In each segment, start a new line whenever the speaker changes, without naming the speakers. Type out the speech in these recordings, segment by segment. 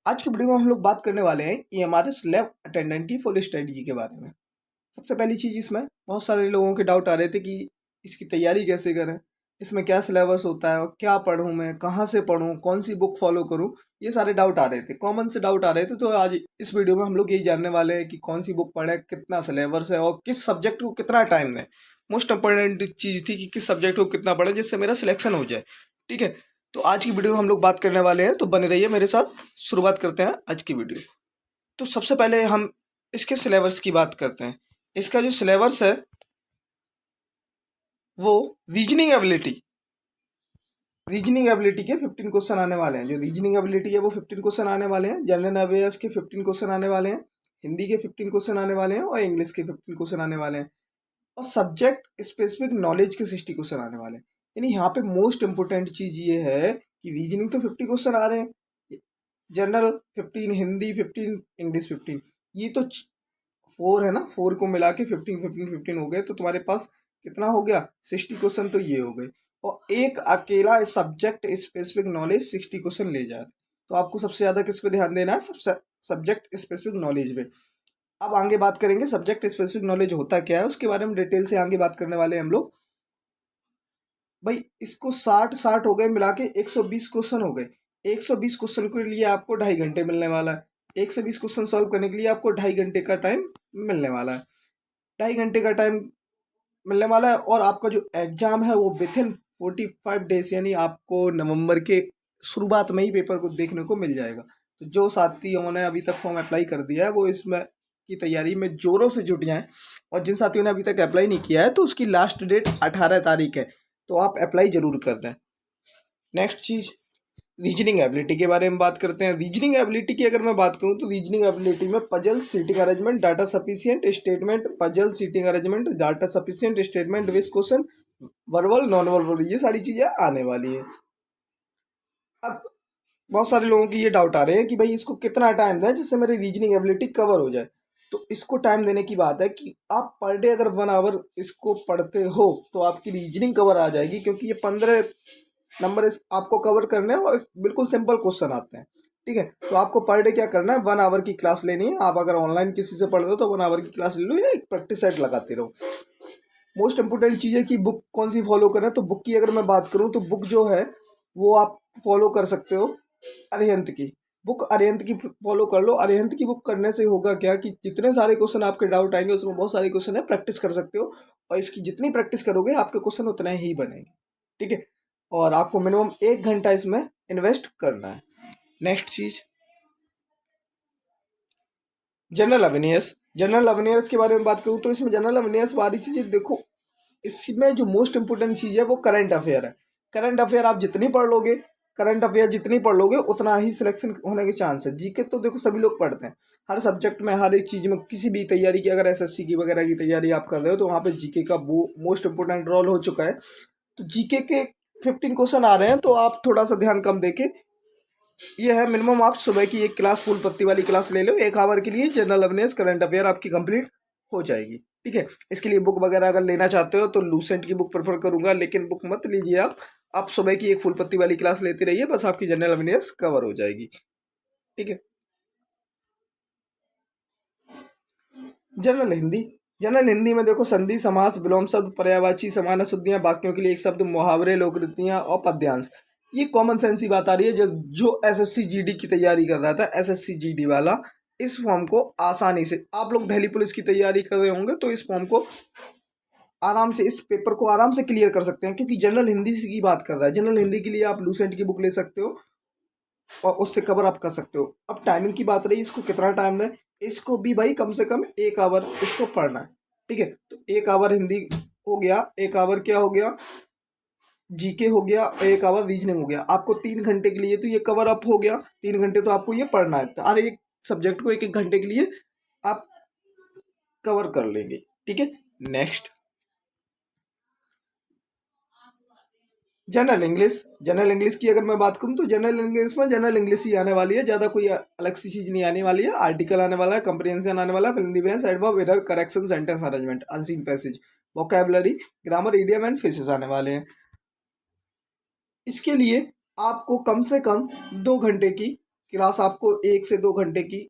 आज की वीडियो में हम लोग बात करने वाले हैं ईएमआरएस लैब अटेंडेंट की फुल स्ट्रेटजी के बारे में। सबसे पहली चीज़, इसमें बहुत सारे लोगों के डाउट आ रहे थे कि इसकी तैयारी कैसे करें, इसमें क्या सिलेबस होता है और क्या पढूं मैं, कहाँ से पढूं, कौन सी बुक फॉलो करूं। ये सारे डाउट आ रहे थे, कॉमन से डाउट आ रहे थे। तो आज इस वीडियो में हम लोग यही जानने वाले हैं कि कौन सी बुक पढ़ें, कितना सिलेबस है और किस सब्जेक्ट को कितना टाइम दें। मोस्ट इंपॉर्टेंट चीज़ थी कि किस सब्जेक्ट को कितना पढ़ें जिससे मेरा सिलेक्शन हो जाए। ठीक है, तो आज की वीडियो में हम लोग बात करने वाले हैं, तो बने रहिए मेरे साथ। शुरुआत करते हैं आज की वीडियो। तो सबसे पहले हम इसके सिलेबस की बात करते हैं। इसका जो सिलेबस है वो रीजनिंग एबिलिटी के 15 क्वेश्चन आने वाले हैं। जो रीजनिंग एबिलिटी है वो 15 क्वेश्चन आने वाले हैं। जनरल अवेयर्स के 15 क्वेश्चन आने वाले हैं। हिंदी के 15 क्वेश्चन आने वाले हैं और इंग्लिश के 15 क्वेश्चन आने वाले हैं। और सब्जेक्ट स्पेसिफिक नॉलेज के 60 क्वेश्चन आने वाले हैं। यानी यहाँ पे मोस्ट इंपोर्टेंट चीज ये है कि रीजनिंग तो 50 क्वेश्चन आ रहे हैं, जनरल 15, हिंदी 15, इंग्लिश 15। ये तो 4 है ना, 4 को मिला के 15 15 15 हो गए। तो तुम्हारे पास कितना हो गया, 60 क्वेश्चन तो ये हो गए। और एक अकेला सब्जेक्ट स्पेसिफिक नॉलेज 60 क्वेश्चन ले जाए। तो आपको सबसे ज्यादा किस पे ध्यान देना है, सबसे सब्जेक्ट स्पेसिफिक नॉलेज पे। अब आगे बात करेंगे सब्जेक्ट स्पेसिफिक नॉलेज होता क्या है, उसके बारे में डिटेल से आगे बात करने वाले हैं हम लोग। भाई इसको 60 हो गए, मिला के 120 क्वेश्चन हो गए। 120 क्वेश्चन के लिए आपको 2.5 घंटे मिलने वाला है। 120 क्वेश्चन सॉल्व करने के लिए आपको 2.5 घंटे का टाइम मिलने वाला है। 2.5 घंटे का टाइम मिलने वाला है। और आपका जो एग्जाम है वो विथ इन 45 डेज, यानी आपको नवंबर के शुरुआत में ही पेपर को देखने को मिल जाएगा। तो जो साथियों ने अभी तक फॉर्म अप्लाई कर दिया है वो इसमें की तैयारी में जोरों से जुट जाएं। और जिन साथियों ने अभी तक अप्लाई नहीं किया है तो उसकी लास्ट डेट 18 तारीख है, तो आप अप्लाई जरूर कर दें। नेक्स्ट चीज, रीजनिंग एबिलिटी के बारे में बात करते हैं। रीजनिंग एबिलिटी की अगर मैं बात करूं तो रीजनिंग एबिलिटी में puzzle, seating arrangement, data sufficient statement, puzzle, seating arrangement, data sufficient statement, विस क्वेश्चन, वर्बल, नॉन वर्बल, ये सारी चीजें आने वाली है। अब बहुत सारे लोगों की ये डाउट आ रहे हैं कि भाई इसको कितना टाइम दें जिससे मेरी रीजनिंग एबिलिटी कवर हो जाए। तो इसको टाइम देने की बात है कि आप पर डे अगर 1 आवर इसको पढ़ते हो तो आपकी रीजनिंग कवर आ जाएगी, क्योंकि ये 15 नंबर आपको कवर करने हैं और बिल्कुल सिंपल क्वेश्चन आते हैं। ठीक है, तो आपको पर डे क्या करना है, 1 आवर की क्लास लेनी है। आप अगर ऑनलाइन किसी से पढ़ रहे हो तो 1 आवर की क्लास ले लो या एक प्रैक्टिस सेट लगाते रहो। मोस्ट इंपोर्टेंट चीज़ है कि बुक कौन सी फॉलो करें। तो बुक की अगर मैं बात करूँ तो बुक जो है वो आप फॉलो कर सकते हो अरिहंत की बुक। अरिहंत की फॉलो कर लो। अरिहंत की बुक करने से होगा क्या कि जितने सारे क्वेश्चन आपके डाउट आएंगे उसमें बहुत सारे क्वेश्चन है, प्रैक्टिस कर सकते हो। और इसकी जितनी प्रैक्टिस करोगे आपके क्वेश्चन उतने ही बनेंगे। ठीक है, और आपको मिनिमम 1 घंटा इसमें इन्वेस्ट करना है। नेक्स्ट चीज, जनरल अवेयर्स के बारे में बात करूँ तो इसमें जनरल अवेयर्स वाली चीजें देखो, इसमें जो मोस्ट इंपोर्टेंट चीज है वो करंट अफेयर है। करंट अफेयर आप जितनी पढ़ लोगे, करंट अफेयर जितनी पढ़ लोगे उतना ही सिलेक्शन होने के चांस है। जीके तो देखो सभी लोग पढ़ते हैं, हर सब्जेक्ट में, हर एक चीज में, किसी भी तैयारी की, अगर एसएससी की वगैरह की तैयारी आप कर रहे हो तो वहाँ पे जीके का वो मोस्ट इंपोर्टेंट रोल हो चुका है। तो जीके के 15 क्वेश्चन आ रहे हैं, तो आप थोड़ा सा ध्यान कम देके, ये है मिनिमम आप सुबह की एक क्लास, फुल पत्ती वाली क्लास ले लो 1 आवर के लिए। जनरल अवेयर्स, करंट अफेयर आपकी कंप्लीट हो जाएगी। ठीक है, इसके लिए बुक वगैरह अगर लेना चाहते हो तो लूसेंट की बुक प्रेफर करूंगा, लेकिन बुक मत लीजिए आप सुबह की एक फुल पत्ती वाली क्लास लेते रहिए, बस आपकी जनरल अवेयर्स कवर हो जाएगी। ठीक है, जनरल हिंदी। जनरल हिंदी में देखो संधि, समास, विलोम शब्द, पर्यायवाची, समान शुद्धियां, वाक्यों के लिए एक शब्द, मुहावरे, लोकरीतियां और पद्यांश। ये कॉमन सेंस की बात आ रही है। जो एसएससी जीडी की तैयारी कर रहा था, एसएससी जीडी वाला, इस फॉर्म को आसानी से, आप लोग दिल्ली पुलिस की तैयारी कर रहे होंगे तो इस फॉर्म को आराम से, इस पेपर को आराम से क्लियर कर सकते हैं, क्योंकि जनरल हिंदी की बात कर रहा है। जनरल हिंदी के लिए आप लूसेंट की बुक ले सकते हो और उससे कवर अप कर सकते हो। अब टाइमिंग की बात रही, इसको कितना टाइम दें, इसको भी भाई कम से कम 1 आवर इसको पढ़ना है। ठीक है, तो 1 आवर हिंदी हो गया, 1 आवर क्या हो गया, जीके हो गया, 1 आवर रीजनिंग हो गया। आपको 3 घंटे के लिए तो ये कवर अप हो गया। 3 घंटे तो आपको ये पढ़ना है, तो हर एक सब्जेक्ट को 1 1 घंटे के लिए आप कवर कर लेंगे। ठीक है, नेक्स्ट, जनरल इंग्लिश की अगर मैं बात करूं तो जनरल इंग्लिश में जनरल इंग्लिश ही आने वाली है, ज़्यादा कोई अलग सी चीज़ नहीं आने वाली है। आर्टिकल आने वाला है, कंप्रिहेंशन आने वाला है, fill in the blanks, adverb, error, correction, sentence arrangement, unseen passage, vocabulary, grammar, idiom and phrases आने वाले हैं। इसके लिए आपको कम से कम 2 घंटे की क्लास आपको 1 से 2 घंटे की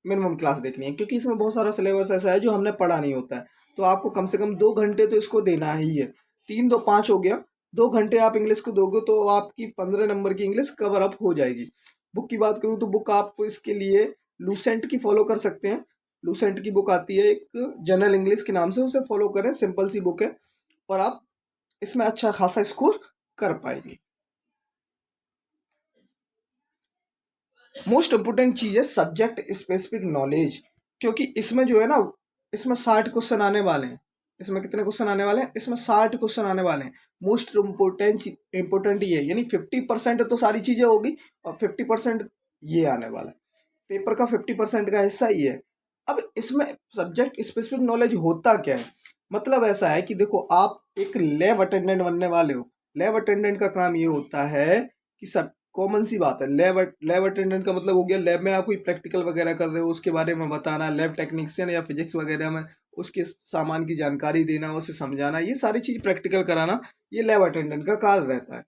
मिनिमम क्लास देखनी है, क्योंकि इसमें बहुत सारा सिलेबस ऐसा है जो हमने पढ़ा नहीं होता है। तो आपको कम से कम 2 घंटे तो इसको देना ही है। 3 2 5 हो गया, 2 घंटे आप इंग्लिश को दोगे तो आपकी 15 नंबर की इंग्लिश कवर अप हो जाएगी। बुक की बात करूँ तो बुक आपको इसके लिए लूसेंट की फॉलो कर सकते हैं। लूसेंट की बुक आती है एक जनरल इंग्लिश के नाम से, उसे फॉलो करें, सिंपल सी बुक है और आप इसमें अच्छा खासा स्कोर कर पाएंगे। मोस्ट इम्पोर्टेंट चीज़ है सब्जेक्ट स्पेसिफिक नॉलेज, क्योंकि इसमें जो है ना, इसमें 60 क्वेश्चन आने वाले हैं। इसमें कितने क्वेश्चन आने वाले हैं? इसमें 60 क्वेश्चन आने वाले हैं। मोस्ट इम्पोर्टेंट ये है, यानी 50% तो सारी चीज़ें होगी और 50% ये आने वाला है। पेपर का 50% का हिस्सा ये है। अब इसमें सब्जेक्ट स्पेसिफिक नॉलेज होता क्या है? मतलब ऐसा है कि देखो, आप एक लैब अटेंडेंट बनने वाले हो। लैब अटेंडेंट का काम ये होता है कि सब कॉमन सी बात है, लैब अटेंडेंट का मतलब हो गया लैब में आप कोई प्रैक्टिकल वगैरह कर रहे हो उसके बारे में बताना, लैब टेक्नीशियन या फिजिक्स वगैरह में उसके सामान की जानकारी देना, उसे समझाना, ये सारी चीज़ प्रैक्टिकल कराना, ये लैब अटेंडेंट का कार्य रहता है।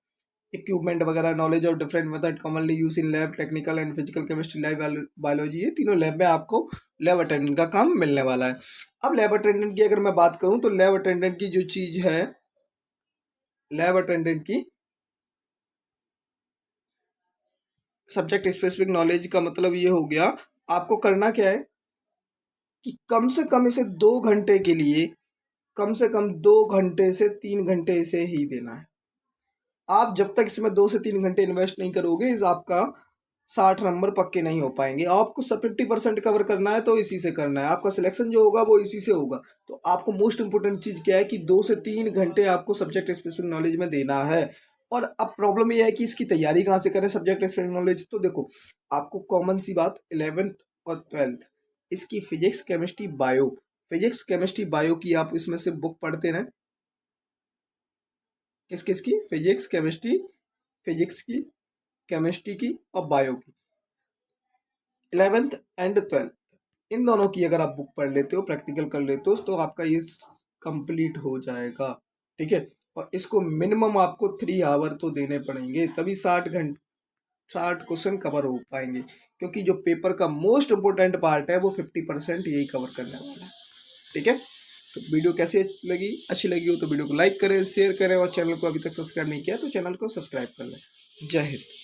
इक्विपमेंट वगैरह, knowledge of different method commonly use in lab, technical and physical chemistry, lab biology, ये तीनों लैब में आपको लैब अटेंडेंट का काम मिलने वाला है। अब लैब अटेंडेंट की अगर मैं बात करूं तो लैब अटेंडेंट की जो चीज़ है, लैब अटेंडेंट की सब्जेक्ट स्पेसिफिक नॉलेज का मतलब ये हो गया, आपको करना क्या है कि कम से कम इसे 2 घंटे के लिए, कम से कम 2 घंटे से 3 घंटे इसे ही देना है। आप जब तक इसमें 2 से 3 घंटे इन्वेस्ट नहीं करोगे, इस आपका 60 नंबर पक्के नहीं हो पाएंगे। आपको 50% कवर करना है तो इसी से करना है, आपका सिलेक्शन जो होगा वो इसी से होगा। तो आपको मोस्ट इंपोर्टेंट चीज़ क्या है कि 2 से 3 घंटे आपको सब्जेक्ट स्पेसिफिक नॉलेज में देना है। और अब प्रॉब्लम ये है कि इसकी तैयारी कहाँ से करें सब्जेक्ट स्पेसिफिक नॉलेज। तो देखो, आपको कॉमन सी बात, 11th और 12th इसकी physics chemistry bio, physics chemistry bio की आप इसमें से बुक पढ़ते रहें। किस किस की? फिजिक्स केमिस्ट्री, फिजिक्स की, केमिस्ट्री की और बायो की, 11th एंड 12th इन दोनों की अगर आप बुक पढ़ लेते हो, प्रैक्टिकल कर लेते हो, तो आपका ये कंप्लीट हो जाएगा। ठीक है, और इसको मिनिमम आपको 3 आवर तो देने पड़ेंगे, तभी 60 क्वेश्चन कवर हो पाएंगे। क्योंकि जो पेपर का मोस्ट इंपोर्टेंट पार्ट है वो 50% यही कवर करने वाला है। ठीक है, तो वीडियो कैसी लगी? अच्छी लगी हो तो वीडियो को लाइक करें, शेयर करें और चैनल को अभी तक सब्सक्राइब नहीं किया तो चैनल को सब्सक्राइब कर लें। जय हिंद।